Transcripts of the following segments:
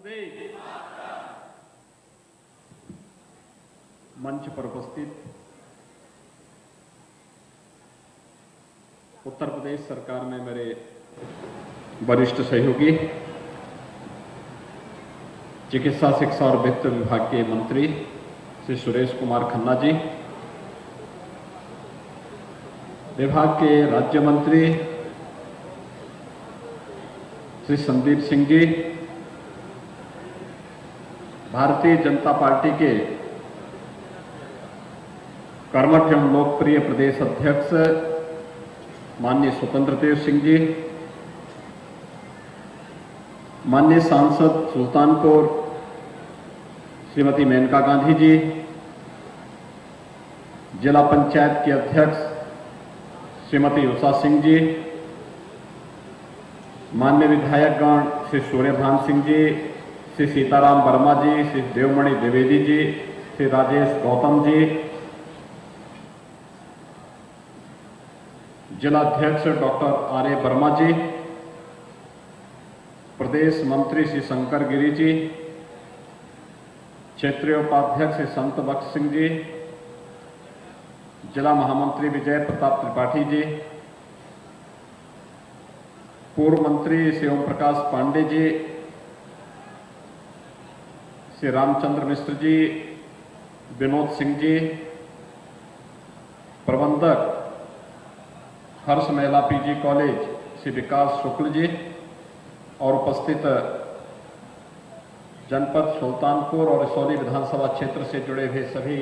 प्रदेश। मंच पर उपस्थित उत्तर प्रदेश सरकार में मेरे वरिष्ठ सहयोगी, चिकित्सा शिक्षा और वित्त विभाग के मंत्री श्री सुरेश कुमार खन्ना जी, विभाग के राज्य मंत्री श्री संदीप सिंह जी, भारतीय जनता पार्टी के कर्मठ एवं लोकप्रिय प्रदेश अध्यक्ष माननीय स्वतंत्र देव सिंह जी, माननीय सांसद सुल्तानपुर श्रीमती मेनका गांधी जी, जिला पंचायत के अध्यक्ष श्रीमती उषा सिंह जी, माननीय विधायकगण श्री सूर्यभान सिंह जी, श्री सीताराम वर्मा जी, श्री देवमणि द्विवेदी जी, श्री राजेश गौतम जी, जिला अध्यक्ष डॉक्टर आर ए वर्मा जी, प्रदेश मंत्री श्री शंकर गिरी जी, क्षेत्रीय उपाध्यक्ष श्री संत बख्श सिंह जी, जिला महामंत्री विजय प्रताप त्रिपाठी जी, पूर्व मंत्री श्री ओम प्रकाश पांडे जी, श्री रामचंद्र मिश्र जी, विनोद सिंह जी, प्रबंधक हर्ष महिला पीजी कॉलेज श्री विकास शुक्ल जी और उपस्थित जनपद सुल्तानपुर और इसौली विधानसभा क्षेत्र से जुड़े हुए सभी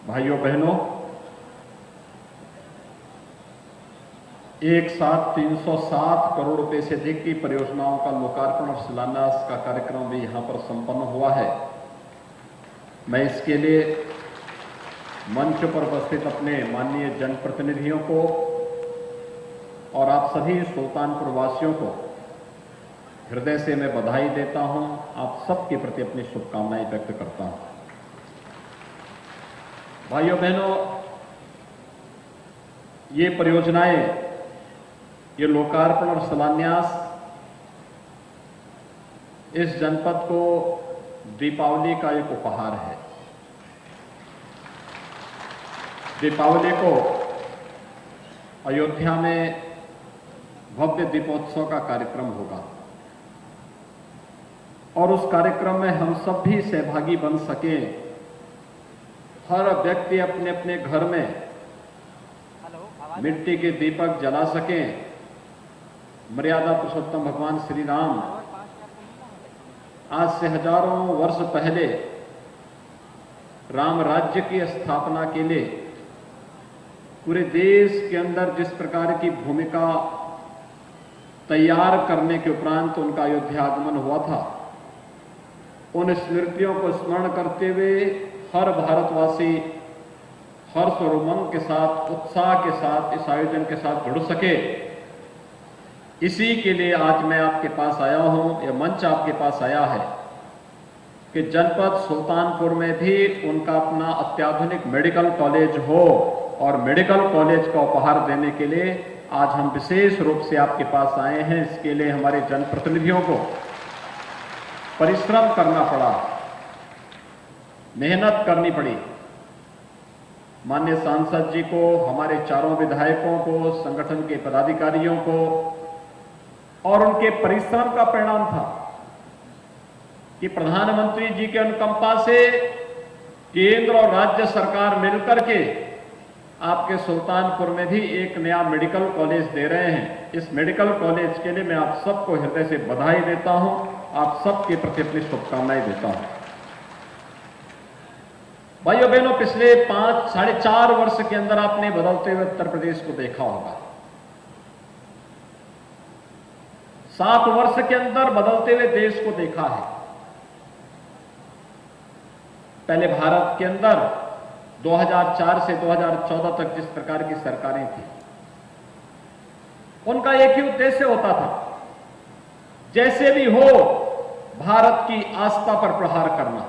भाइयों बहनों, एक साथ 307 करोड़ रुपए से अधिक की परियोजनाओं का लोकार्पण और शिलान्यास का कार्यक्रम भी यहां पर संपन्न हुआ है। मैं इसके लिए मंच पर उपस्थित अपने माननीय जनप्रतिनिधियों को और आप सभी सुल्तानपुर वासियों को हृदय से मैं बधाई देता हूं। आप सबके प्रति अपनी शुभकामनाएं व्यक्त करता हूं। भाइयों बहनों, ये परियोजनाएं, ये लोकार्पण और शिलान्यास इस जनपद को दीपावली का एक उपहार है। दीपावली को अयोध्या में भव्य दीपोत्सव का कार्यक्रम होगा और उस कार्यक्रम में हम सब भी सहभागी बन सके। हर व्यक्ति अपने अपने घर में मिट्टी के दीपक जला सकें। मर्यादा पुरुषोत्तम भगवान श्री राम आज से हजारों वर्ष पहले राम राज्य की स्थापना के लिए पूरे देश के अंदर जिस प्रकार की भूमिका तैयार करने के उपरांत उनका अयोध्या आगमन हुआ था, उन स्मृतियों को स्मरण करते हुए हर भारतवासी हर्ष और उमंग के साथ, उत्साह के साथ इस आयोजन के साथ जुड़ सके। इसी के लिए आज मैं आपके पास आया हूं, यह मंच आपके पास आया है कि जनपद सुल्तानपुर में भी उनका अपना अत्याधुनिक मेडिकल कॉलेज हो और मेडिकल कॉलेज का उपहार देने के लिए आज हम विशेष रूप से आपके पास आए हैं। इसके लिए हमारे जनप्रतिनिधियों को परिश्रम करना पड़ा, मेहनत करनी पड़ी। माननीय सांसद जी को, हमारे चारों विधायकों को, संगठन के पदाधिकारियों को और उनके परिश्रम का परिणाम था कि प्रधानमंत्री जी के अनुकंपा से केंद्र और राज्य सरकार मिलकर के आपके सुल्तानपुर में भी एक नया मेडिकल कॉलेज दे रहे हैं। इस मेडिकल कॉलेज के लिए मैं आप सबको हृदय से बधाई देता हूं, आप सबके प्रति अपनी शुभकामनाएं देता हूं। भाइयों बहनों, पिछले 4.5 वर्ष के अंदर आपने बदलते हुए उत्तर प्रदेश को देखा होगा। 7 वर्ष के अंदर बदलते हुए देश को देखा है। पहले भारत के अंदर 2004 से 2014 तक जिस प्रकार की सरकारें थी, उनका एक ही उद्देश्य होता था, जैसे भी हो भारत की आस्था पर प्रहार करना,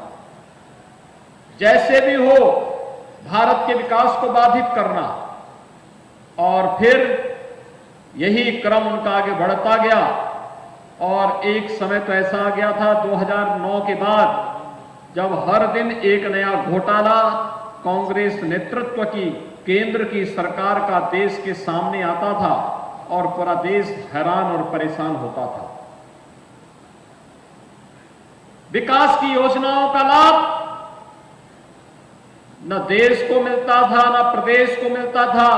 जैसे भी हो भारत के विकास को बाधित करना। और फिर यही क्रम उनका आगे बढ़ता गया और एक समय तो ऐसा आ गया था 2009 के बाद, जब हर दिन एक नया घोटाला कांग्रेस नेतृत्व की केंद्र की सरकार का देश के सामने आता था और पूरा देश हैरान और परेशान होता था। विकास की योजनाओं का लाभ न देश को मिलता था, न प्रदेश को मिलता था,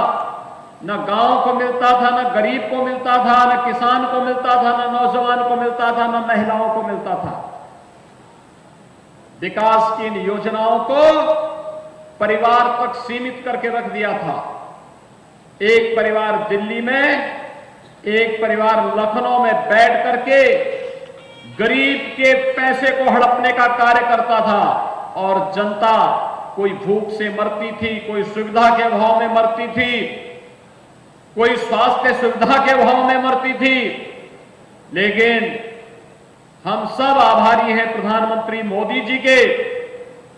न गांव को मिलता था, न गरीब को मिलता था, न किसान को मिलता था, न नौजवान को मिलता था, न महिलाओं को मिलता था। विकास की इन योजनाओं को परिवार तक सीमित करके रख दिया था। एक परिवार दिल्ली में, एक परिवार लखनऊ में बैठ करके गरीब के पैसे को हड़पने का कार्य करता था और जनता कोई भूख से मरती थी, कोई सुविधा के अभाव में मरती थी, कोई स्वास्थ्य सुविधा के अभाव में मरती थी। लेकिन हम सब आभारी हैं प्रधानमंत्री मोदी जी के,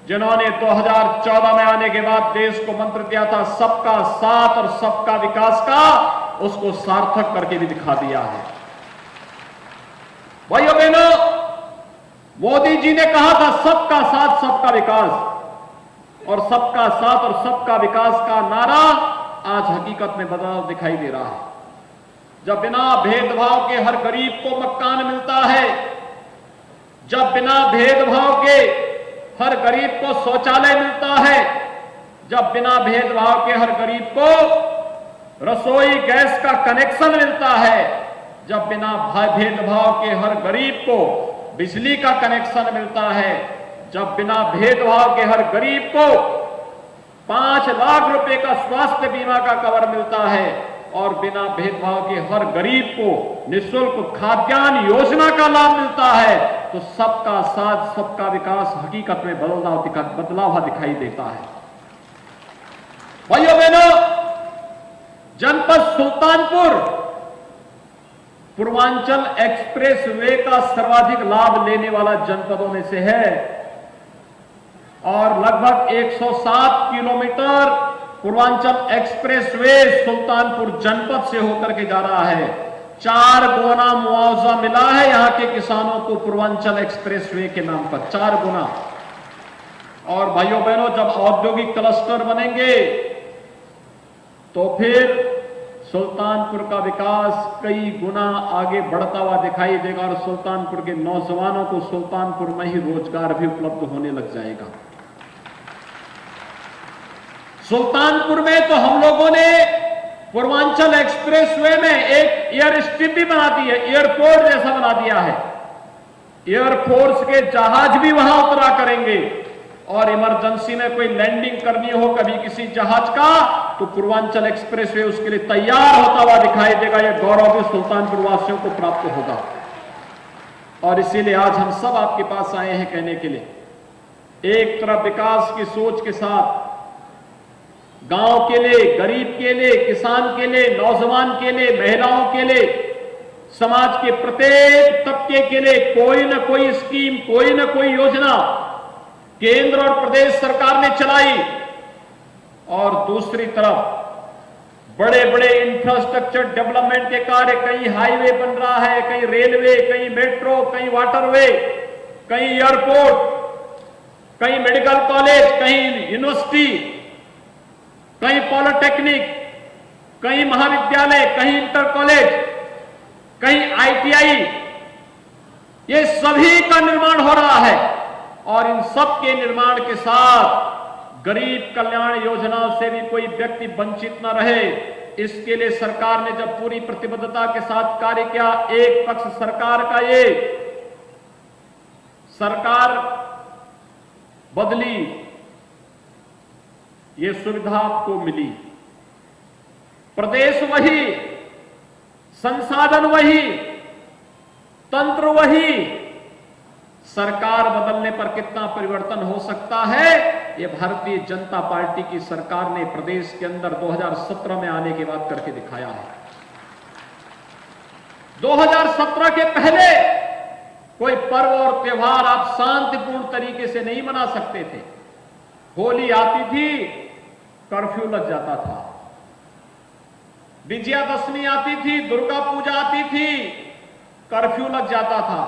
जिन्होंने 2014 में आने के बाद देश को मंत्र दिया था सबका साथ और सबका विकास का, उसको सार्थक करके भी दिखा दिया है। भाइयों बहनों, मोदी जी ने कहा था सबका साथ सबका विकास, और सबका साथ और सबका विकास का नारा आज हकीकत में बदलाव दिखाई दे रहा है। जब बिना भेदभाव के हर गरीब को मकान मिलता है, जब बिना भेदभाव के हर गरीब को शौचालय मिलता है, जब बिना भेदभाव के हर गरीब को रसोई गैस का कनेक्शन मिलता है, जब बिना भेदभाव के हर गरीब को बिजली का कनेक्शन मिलता है, जब बिना भेदभाव के हर गरीब को 5 लाख रुपए का स्वास्थ्य बीमा का कवर मिलता है, और बिना भेदभाव के हर गरीब को निःशुल्क खाद्यान्न योजना का लाभ मिलता है, तो सबका साथ सबका विकास हकीकत में बदलाव दिखाई देता है। भाइयों बहनों, जनपद सुल्तानपुर पूर्वांचल एक्सप्रेस वे का सर्वाधिक लाभ लेने वाला जनपदों में से है, और लगभग 107 kilometre Purvanchal express way Sultanpur जनपद से होकर के जा रहा है। 4 गुना मुआवजा मिला है यहां के किसानों को पूर्वांचल एक्सप्रेस वे के नाम पर, 4 गुना। और भाइयों बहनों, जब औद्योगिक क्लस्टर बनेंगे तो फिर सुल्तानपुर का विकास कई गुना आगे बढ़ता हुआ दिखाई देगा, और सुल्तानपुर के नौजवानों को सुल्तानपुर में ही रोजगार भी उपलब्ध होने लग जाएगा। सुल्तानपुर में तो हम लोगों ने पूर्वांचल एक्सप्रेसवे में एक एयर स्ट्रिप भी बना दी है, एयरपोर्ट जैसा बना दिया है। एयरफोर्स के जहाज भी वहां उतरा करेंगे, और इमरजेंसी में कोई लैंडिंग करनी हो कभी किसी जहाज का, तो पूर्वांचल एक्सप्रेसवे उसके लिए तैयार होता हुआ दिखाई देगा। यह गौरव भी सुल्तानपुर वासियों को प्राप्त होगा। और इसीलिए आज हम सब आपके पास आए हैं कहने के लिए, एक तरफ विकास की सोच के साथ गांव के लिए, गरीब के लिए, किसान के लिए, नौजवान के लिए, महिलाओं के लिए, समाज के प्रत्येक तबके के लिए कोई न कोई स्कीम, कोई न कोई योजना केंद्र और प्रदेश सरकार ने चलाई। और दूसरी तरफ बड़े बड़े इंफ्रास्ट्रक्चर डेवलपमेंट के कार्य, कहीं हाईवे बन रहा है, कहीं रेलवे, कहीं मेट्रो, कहीं वाटरवे, कहीं एयरपोर्ट, कहीं मेडिकल कॉलेज, कहीं यूनिवर्सिटी, कहीं पॉलिटेक्निक, कहीं महाविद्यालय, कहीं इंटर कॉलेज, कहीं आईटीआई, ये सभी का निर्माण हो रहा है। और इन सब के निर्माण के साथ गरीब कल्याण योजनाओं से भी कोई व्यक्ति वंचित न रहे, इसके लिए सरकार ने जब पूरी प्रतिबद्धता के साथ कार्य किया, एक पक्ष सरकार का ये सरकार बदली, ये सुविधा आपको मिली, प्रदेश वही, संसाधन वही, तंत्र वही, सरकार बदलने पर कितना परिवर्तन हो सकता है, ये भारतीय जनता पार्टी की सरकार ने प्रदेश के अंदर 2017 में आने के बाद करके दिखाया है। 2017 के पहले कोई पर्व और त्योहार आप शांतिपूर्ण तरीके से नहीं मना सकते थे। होली आती थी, कर्फ्यू लग जाता था। विजयादशमी आती थी, दुर्गा पूजा आती थी, कर्फ्यू लग जाता था,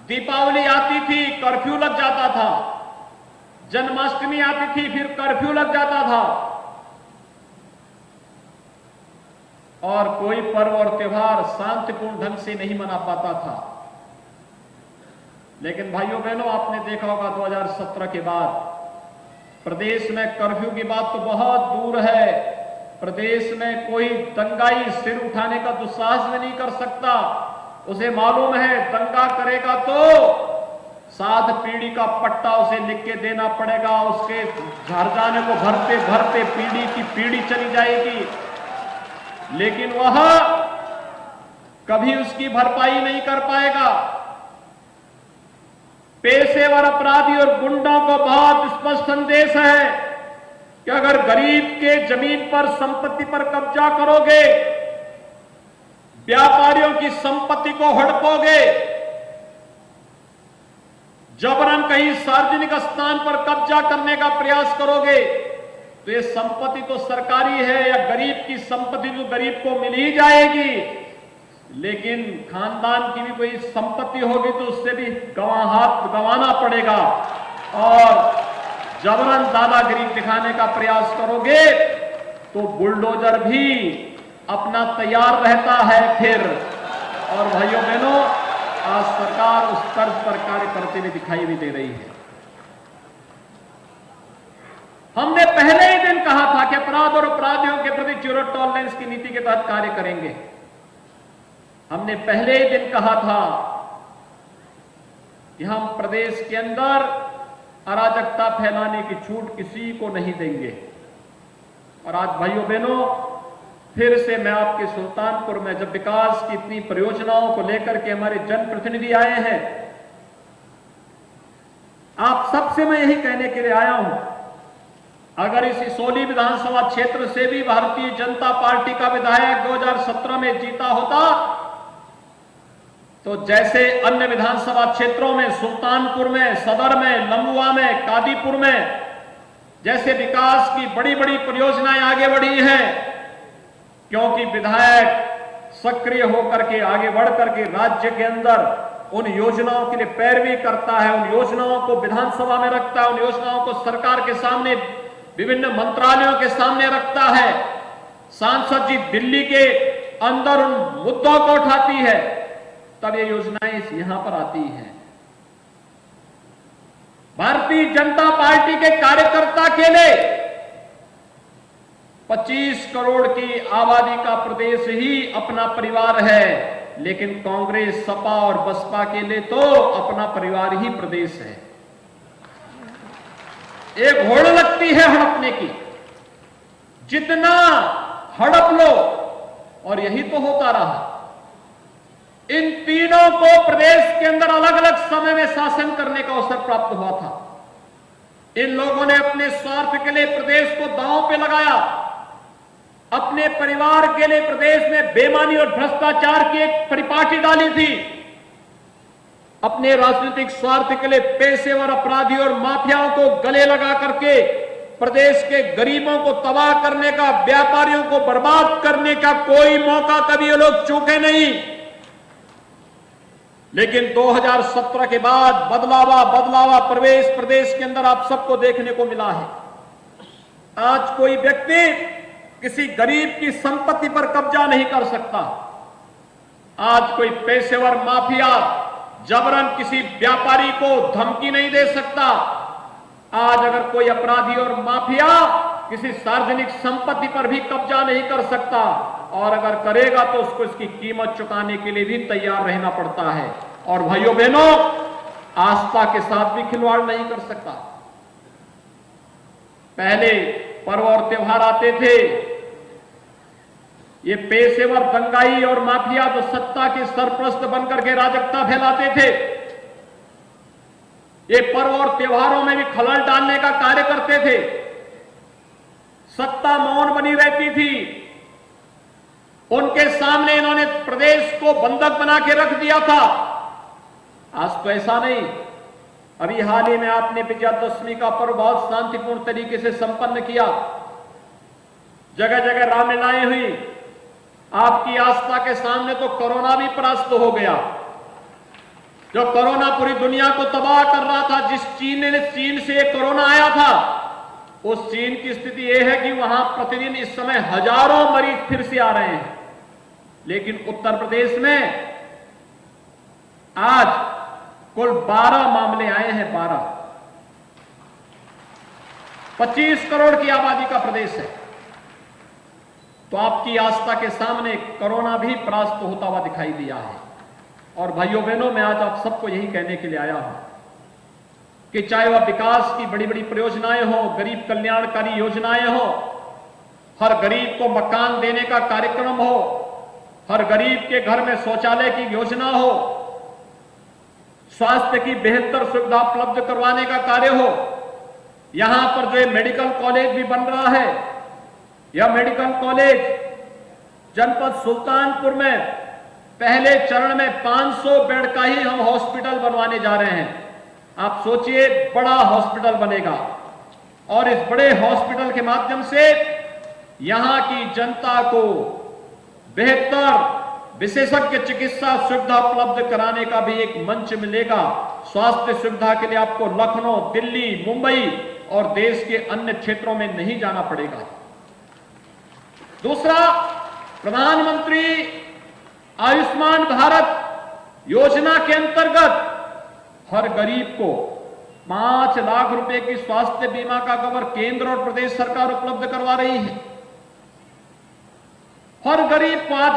दीपावली आती थी कर्फ्यू लग जाता था, जन्माष्टमी आती थी फिर कर्फ्यू लग जाता था, और कोई पर्व और त्योहार शांतिपूर्ण ढंग से नहीं मना पाता था। लेकिन भाइयों बहनों, आपने देखा होगा 2017 के बाद प्रदेश में कर्फ्यू की बात तो बहुत दूर है, प्रदेश में कोई दंगाई सिर उठाने का दुस्साहस भी नहीं कर सकता। उसे मालूम है दंगा करेगा तो 7 पीढ़ी का पट्टा उसे लिख के देना पड़ेगा, उसके घर जाने को भरते भरते पीढ़ी की पीढ़ी चली जाएगी, लेकिन वह कभी उसकी भरपाई नहीं कर पाएगा। पेशेवर अपराधी और गुंडों को बहुत स्पष्ट संदेश है कि अगर गरीब के जमीन पर संपत्ति पर कब्जा करोगे, व्यापारियों की संपत्ति को हड़पोगे, जबरन कहीं सार्वजनिक स्थान पर कब्जा करने का प्रयास करोगे, तो ये संपत्ति तो सरकारी है या गरीब की संपत्ति तो गरीब को मिल ही जाएगी, लेकिन खानदान की भी कोई संपत्ति होगी तो उससे भी गंवाना पड़ेगा, और जबरन दादागिरी दिखाने का प्रयास करोगे तो बुलडोजर भी अपना तैयार रहता है फिर। और भाइयों बहनों, आज सरकार उस तर्ज पर कार्य करते हुए दिखाई भी दे रही है। हमने पहले ही दिन कहा था कि अपराध और अपराधियों के प्रति जीरो टॉलरेंस की नीति के तहत कार्य करेंगे। हमने पहले ही दिन कहा था कि हम प्रदेश के अंदर अराजकता फैलाने की छूट किसी को नहीं देंगे। और आज भाइयों बहनों, फिर से मैं आपके सुल्तानपुर में जब विकास की इतनी परियोजनाओं को लेकर के हमारे जनप्रतिनिधि आए हैं, आप सबसे मैं यही कहने के लिए आया हूं, अगर इस इसौली विधानसभा क्षेत्र से भी भारतीय जनता पार्टी का विधायक 2017 में जीता होता, तो जैसे अन्य विधानसभा क्षेत्रों में, सुल्तानपुर में, सदर में, लंबुआ में, कादीपुर में जैसे विकास की बड़ी बड़ी परियोजनाएं आगे बढ़ी हैं, क्योंकि विधायक सक्रिय होकर के आगे बढ़ करके राज्य के अंदर उन योजनाओं के लिए पैरवी करता है, उन योजनाओं को विधानसभा में रखता है, उन योजनाओं को सरकार के सामने, विभिन्न मंत्रालयों के सामने रखता है। सांसद जी दिल्ली के अंदर उन मुद्दों को उठाती है, तब ये योजनाएं यहां पर आती हैं। भारतीय जनता पार्टी के कार्यकर्ता के लिए 25 करोड़ की आबादी का प्रदेश ही अपना परिवार है, लेकिन कांग्रेस, सपा और बसपा के लिए तो अपना परिवार ही प्रदेश है। एक होड़ लगती है हड़पने की, जितना हड़प लो, और यही तो होता रहा। इन तीनों को प्रदेश के अंदर अलग अलग समय में शासन करने का अवसर प्राप्त हुआ था। इन लोगों ने अपने स्वार्थ के लिए प्रदेश को दांव पे लगाया, अपने परिवार के लिए प्रदेश में बेईमानी और भ्रष्टाचार की एक परिपाटी डाली थी, अपने राजनीतिक स्वार्थ के लिए पेशेवर अपराधी और माफियाओं को गले लगा करके प्रदेश के गरीबों को तबाह करने का, व्यापारियों को बर्बाद करने का कोई मौका कभी ये लोग चूके नहीं। लेकिन 2017 के बाद बदलावा प्रदेश के अंदर आप सबको देखने को मिला है। आज कोई व्यक्ति किसी गरीब की संपत्ति पर कब्जा नहीं कर सकता। आज कोई पेशेवर माफिया जबरन किसी व्यापारी को धमकी नहीं दे सकता। आज अगर कोई अपराधी और माफिया किसी सार्वजनिक संपत्ति पर भी कब्जा नहीं कर सकता, और अगर करेगा तो उसको इसकी कीमत चुकाने के लिए भी तैयार रहना पड़ता है। और भाइयों बहनों, आस्था के साथ भी खिलवाड़ नहीं कर सकता। पहले पर्व और त्योहार आते थे, ये पेशेवर दंगाई और माफिया जो सत्ता के सरपरस्त बनकर के राजकता फैलाते थे, ये पर्व और त्योहारों में भी खलल डालने का कार्य करते थे। सत्ता मौन बनी रहती थी, उनके सामने इन्होंने प्रदेश को बंधक बना के रख दिया था। आज तो ऐसा नहीं। अभी हाल ही में आपने विजयादशमी का पर्व बहुत शांतिपूर्ण तरीके से संपन्न किया, जगह जगह रामलीलाएं हुई, आपकी आस्था के सामने तो कोरोना भी परास्त हो गया। जो कोरोना पूरी दुनिया को तबाह कर रहा था, जिस चीन से कोरोना आया था, उस चीन की स्थिति यह है कि वहां प्रतिदिन इस समय हजारों मरीज फिर से आ रहे हैं। लेकिन उत्तर प्रदेश में आज कुल 12 मामले आए हैं। 25 करोड़ की आबादी का प्रदेश है। तो आपकी आस्था के सामने कोरोना भी परास्त होता हुआ दिखाई दिया है। और भाइयों बहनों, मैं आज आप सबको यही कहने के लिए आया हूं कि चाहे वह विकास की बड़ी बड़ी परियोजनाएं हो, गरीब कल्याणकारी योजनाएं हो, हर गरीब को मकान देने का कार्यक्रम हो, हर गरीब के घर में शौचालय की योजना हो, स्वास्थ्य की बेहतर सुविधा उपलब्ध करवाने का कार्य हो, यहां पर जो मेडिकल कॉलेज भी बन रहा है, यह मेडिकल कॉलेज जनपद सुल्तानपुर में पहले चरण में 500 बेड का ही हम हॉस्पिटल बनवाने जा रहे हैं। आप सोचिए, बड़ा हॉस्पिटल बनेगा और इस बड़े हॉस्पिटल के माध्यम से यहां की जनता को बेहतर विशेषज्ञ चिकित्सा सुविधा उपलब्ध कराने का भी एक मंच मिलेगा। स्वास्थ्य सुविधा के लिए आपको लखनऊ, दिल्ली, मुंबई और देश के अन्य क्षेत्रों में नहीं जाना पड़ेगा। दूसरा, प्रधानमंत्री आयुष्मान भारत योजना के अंतर्गत हर गरीब को 5 लाख रुपए की स्वास्थ्य बीमा का कवर केंद्र और प्रदेश सरकार उपलब्ध करवा रही है। हर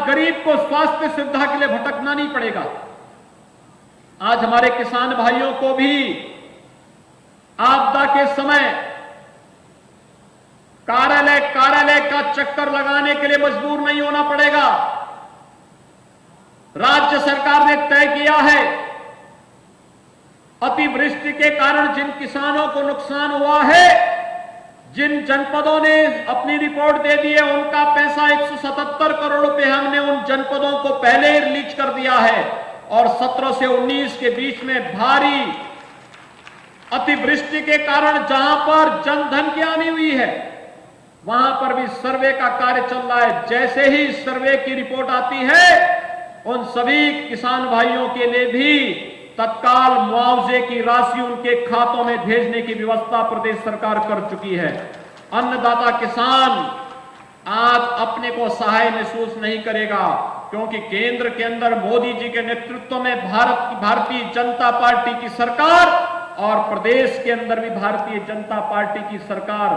गरीब को स्वास्थ्य सुविधा के लिए भटकना नहीं पड़ेगा। आज हमारे किसान भाइयों को भी आपदा के समय कार्यालय का चक्कर लगाने के लिए मजबूर नहीं होना पड़ेगा। राज्य सरकार ने तय किया है, अतिवृष्टि के कारण जिन किसानों को नुकसान हुआ है, जिन जनपदों ने अपनी रिपोर्ट दे दी है, उनका पैसा 177 करोड़ रुपए हमने उन जनपदों को पहले ही रिलीज कर दिया है। और 17 से 19 के बीच में भारी अतिवृष्टि के कारण जहां पर जनधन की हानि हुई है, वहां पर भी सर्वे का कार्य चल रहा है। जैसे ही सर्वे की रिपोर्ट आती है, उन सभी किसान भाइयों के लिए भी तत्काल मुआवजे की राशि उनके खातों में भेजने की व्यवस्था प्रदेश सरकार कर चुकी है। अन्नदाता किसान आज अपने को सहाय महसूस नहीं करेगा, क्योंकि केंद्र के अंदर मोदी जी के नेतृत्व में भारतीय जनता पार्टी की सरकार और प्रदेश के अंदर भी भारतीय जनता पार्टी की सरकार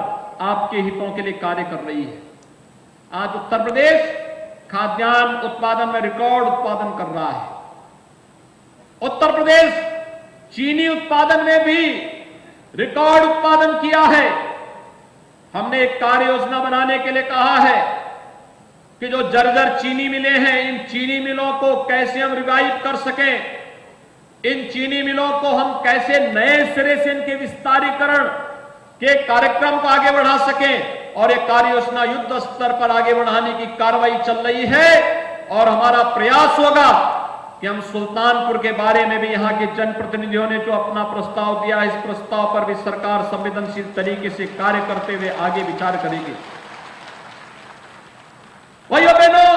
आपके हितों के लिए कार्य कर रही है। आज उत्तर प्रदेश खाद्यान्न उत्पादन में रिकॉर्ड उत्पादन कर रहा है। उत्तर प्रदेश चीनी उत्पादन में भी रिकॉर्ड उत्पादन किया है। हमने एक कार्य योजना बनाने के लिए कहा है कि जो जर्जर चीनी मिलें हैं, इन चीनी मिलों को कैसे हम रिवाइव कर सकें, इन चीनी मिलों को हम कैसे नए सिरे से इनके विस्तारीकरण के कार्यक्रम को आगे बढ़ा सकें। और एक कार्य योजना युद्ध स्तर पर आगे बढ़ाने की कार्रवाई चल रही है। और हमारा प्रयास होगा कि हम सुल्तानपुर के बारे में भी यहाँ के जनप्रतिनिधियों ने जो अपना प्रस्ताव दिया है, इस प्रस्ताव पर भी सरकार संवेदनशील तरीके से कार्य करते हुए आगे विचार करेगी। भाइयों बहनों,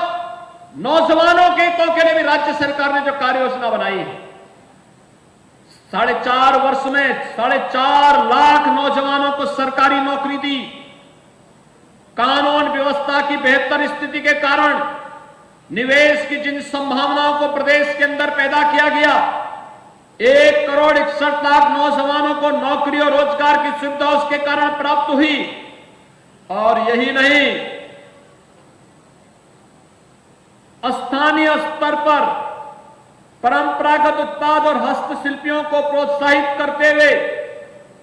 नौजवानों के हितों के लिए भी राज्य सरकार ने जो कार्य योजना बनाई है, 4.5 वर्ष में 4.5 लाख नौजवानों को सरकारी नौकरी दी। कानून व्यवस्था की बेहतर स्थिति के कारण निवेश की जिन संभावनाओं को प्रदेश के अंदर पैदा किया गया, 1 करोड़ 61 लाख नौजवानों को नौकरी और रोजगार की सुविधा उसके कारण प्राप्त हुई। और यही नहीं, स्थानीय स्तर पर परंपरागत उत्पाद और हस्तशिल्पियों को प्रोत्साहित करते हुए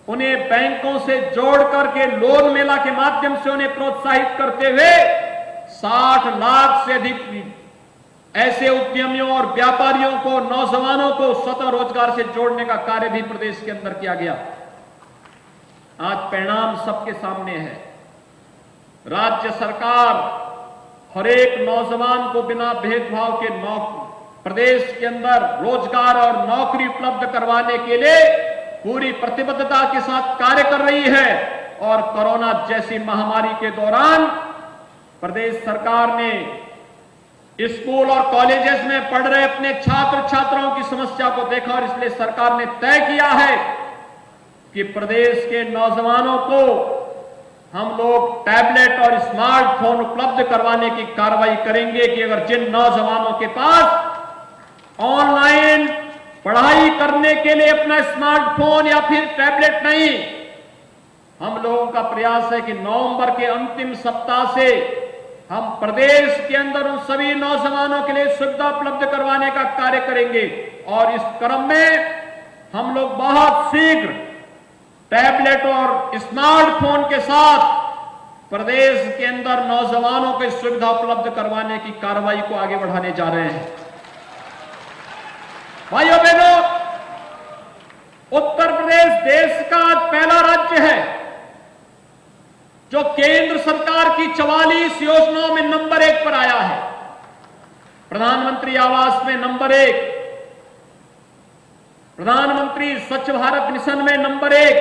उन्हें बैंकों से जोड़ करके लोन मेला के माध्यम से उन्हें प्रोत्साहित करते हुए 60 लाख से अधिक ऐसे उद्यमियों और व्यापारियों को, नौजवानों को स्वतः रोजगार से जोड़ने का कार्य भी प्रदेश के अंदर किया गया। आज परिणाम सबके सामने है। राज्य सरकार हर एक नौजवान को बिना भेदभाव के प्रदेश के अंदर रोजगार और नौकरी उपलब्ध करवाने के लिए पूरी प्रतिबद्धता के साथ कार्य कर रही है। और कोरोना जैसी महामारी के दौरान प्रदेश सरकार ने स्कूल और कॉलेजेस में पढ़ रहे अपने छात्र छात्राओं की समस्या को देखा और इसलिए सरकार ने तय किया है कि प्रदेश के नौजवानों को हम लोग टैबलेट और स्मार्टफोन उपलब्ध करवाने की कार्रवाई करेंगे कि अगर जिन नौजवानों के पास ऑनलाइन पढ़ाई करने के लिए अपना स्मार्टफोन या फिर टैबलेट नहीं, हम लोगों का प्रयास है कि नवंबर के अंतिम सप्ताह से हम प्रदेश के अंदर उन सभी नौजवानों के लिए सुविधा उपलब्ध करवाने का कार्य करेंगे और इस क्रम में हम लोग बहुत शीघ्र टैबलेट और स्मार्टफोन के साथ प्रदेश के अंदर नौजवानों को सुविधा उपलब्ध करवाने की कार्रवाई को आगे बढ़ाने जा रहे हैं। भाइयों बहनों, उत्तर प्रदेश देश का पहला राज्य है जो केंद्र सरकार की 44 योजनाओं में नंबर 1 पर आया है। प्रधानमंत्री आवास में नंबर 1, प्रधानमंत्री स्वच्छ भारत मिशन में नंबर 1,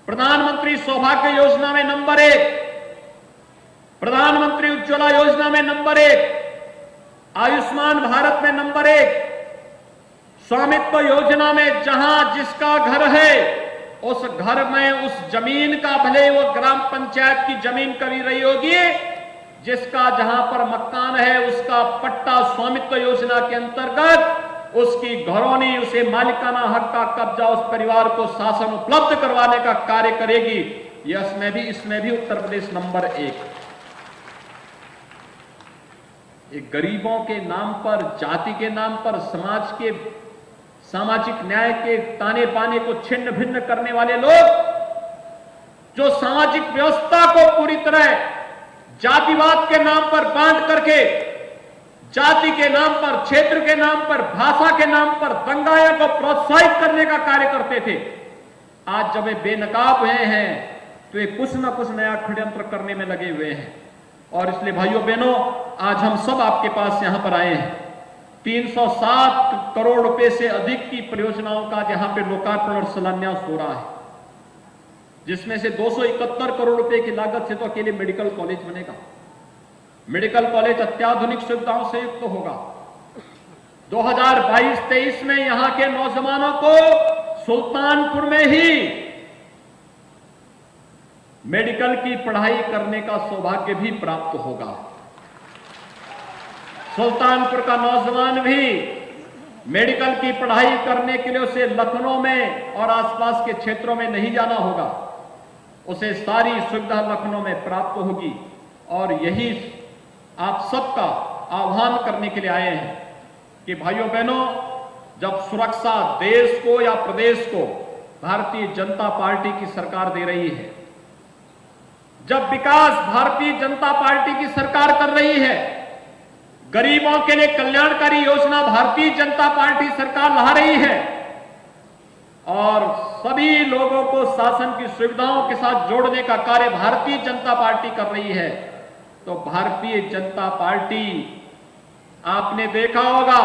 प्रधानमंत्री सौभाग्य योजना में नंबर 1, प्रधानमंत्री उज्ज्वला योजना में नंबर 1, आयुष्मान भारत में नंबर 1, स्वामित्व योजना में जहां जिसका घर है उस घर में उस जमीन का, भले वो ग्राम पंचायत की जमीन कभी रही होगी, जिसका जहां पर मकान है उसका पट्टा स्वामित्व योजना के अंतर्गत उसकी घरौनी, उसे मालिकाना हक का कब्जा उस परिवार को शासन उपलब्ध करवाने का कार्य करेगी। इसमें भी उत्तर प्रदेश नंबर 1। एक गरीबों के नाम पर, जाति के नाम पर, समाज के सामाजिक न्याय के ताने बाने को छिन्न भिन्न करने वाले लोग जो सामाजिक व्यवस्था को पूरी तरह जातिवाद के नाम पर बांट करके, जाति के नाम पर, क्षेत्र के नाम पर, भाषा के नाम पर दंगाओं को प्रोत्साहित करने का कार्य करते थे, आज जब वे बेनकाब हुए हैं तो ये कुछ न कुछ नया षड्यंत्र करने में लगे हुए हैं। और इसलिए भाइयों बहनों, आज हम सब आपके पास यहां पर आए हैं। 307 करोड़ रुपए से अधिक की परियोजनाओं का यहां पे लोकार्पण और शिलान्यास हो रहा है, जिसमें से 271 करोड़ रुपए की लागत से तो अकेले मेडिकल कॉलेज बनेगा। मेडिकल कॉलेज अत्याधुनिक सुविधाओं से युक्त होगा। 2022-23 में यहां के नौजवानों को सुल्तानपुर में ही मेडिकल की पढ़ाई करने का सौभाग्य भी प्राप्त होगा। सुल्तानपुर का नौजवान भी मेडिकल की पढ़ाई करने के लिए उसे लखनऊ में और आसपास के क्षेत्रों में नहीं जाना होगा, उसे सारी सुविधा लखनऊ में प्राप्त होगी। और यही आप सबका आह्वान करने के लिए आए हैं कि भाइयों बहनों, जब सुरक्षा देश को या प्रदेश को भारतीय जनता पार्टी की सरकार दे रही है, जब विकास भारतीय जनता पार्टी की सरकार कर रही है, गरीबों के लिए कल्याणकारी योजना भारतीय जनता पार्टी सरकार ला रही है और सभी लोगों को शासन की सुविधाओं के साथ जोड़ने का कार्य भारतीय जनता पार्टी कर रही है, तो भारतीय जनता पार्टी, आपने देखा होगा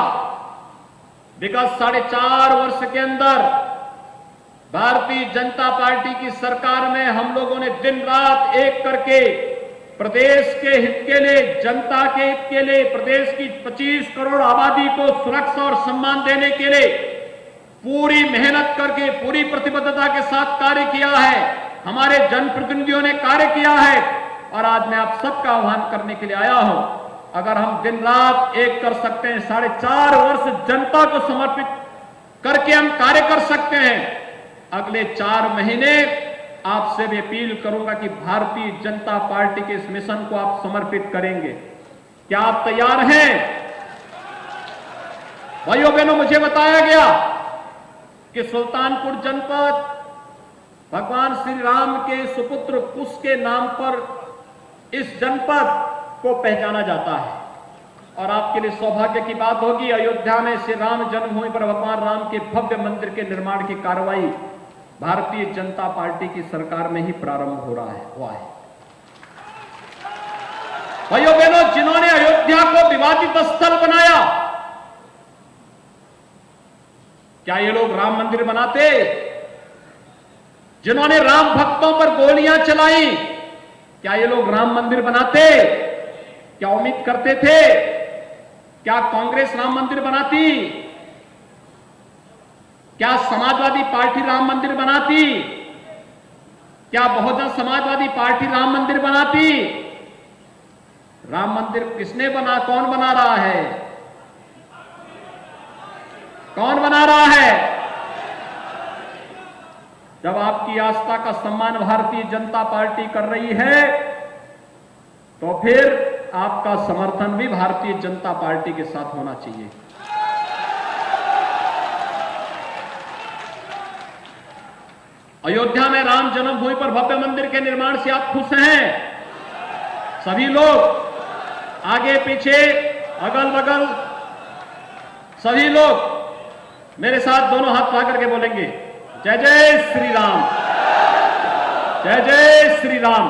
विगत 4.5 वर्ष के अंदर भारतीय जनता पार्टी की सरकार में हम लोगों ने दिन रात एक करके प्रदेश के हित के लिए, जनता के हित के लिए, प्रदेश की 25 करोड़ आबादी को सुरक्षा और सम्मान देने के लिए पूरी मेहनत करके, पूरी प्रतिबद्धता के साथ कार्य किया है। हमारे जनप्रतिनिधियों ने कार्य किया है और आज मैं आप सबका आह्वान करने के लिए आया हूं। अगर हम दिन रात एक कर सकते हैं, 4.5 वर्ष जनता को समर्पित करके हम कार्य कर सकते हैं, अगले 4 महीने आपसे भी अपील करूंगा कि भारतीय जनता पार्टी के इस मिशन को आप समर्पित करेंगे। क्या आप तैयार हैं? भाइयों बहनों, मुझे बताया गया कि सुल्तानपुर जनपद भगवान श्री राम के सुपुत्र कुश के नाम पर इस जनपद को पहचाना जाता है। और आपके लिए सौभाग्य की बात होगी, अयोध्या में श्री राम जन्मभूमि पर भगवान राम के भव्य मंदिर के निर्माण की कार्रवाई भारतीय जनता पार्टी की सरकार में ही प्रारंभ हुआ है। भाइयों बहनों, जिन्होंने अयोध्या को विवादित स्थल बनाया, क्या ये लोग राम मंदिर बनाते? जिन्होंने राम भक्तों पर गोलियां चलाई, क्या ये लोग राम मंदिर बनाते? क्या उम्मीद करते थे क्या कांग्रेस राम मंदिर बनाती? क्या समाजवादी पार्टी राम मंदिर बनाती? क्या बहुजन समाजवादी पार्टी राम मंदिर बनाती? राम मंदिर किसने बना, कौन बना रहा है? कौन बना रहा है? जब आपकी आस्था का सम्मान भारतीय जनता पार्टी कर रही है तो फिर आपका समर्थन भी भारतीय जनता पार्टी के साथ होना चाहिए। अयोध्या में राम जन्मभूमि पर भव्य मंदिर के निर्माण से आप खुश हैं? सभी लोग आगे पीछे अगल बगल सभी लोग मेरे साथ दोनों हाथ पा करके बोलेंगे जय जय श्री राम, जय जय श्री राम।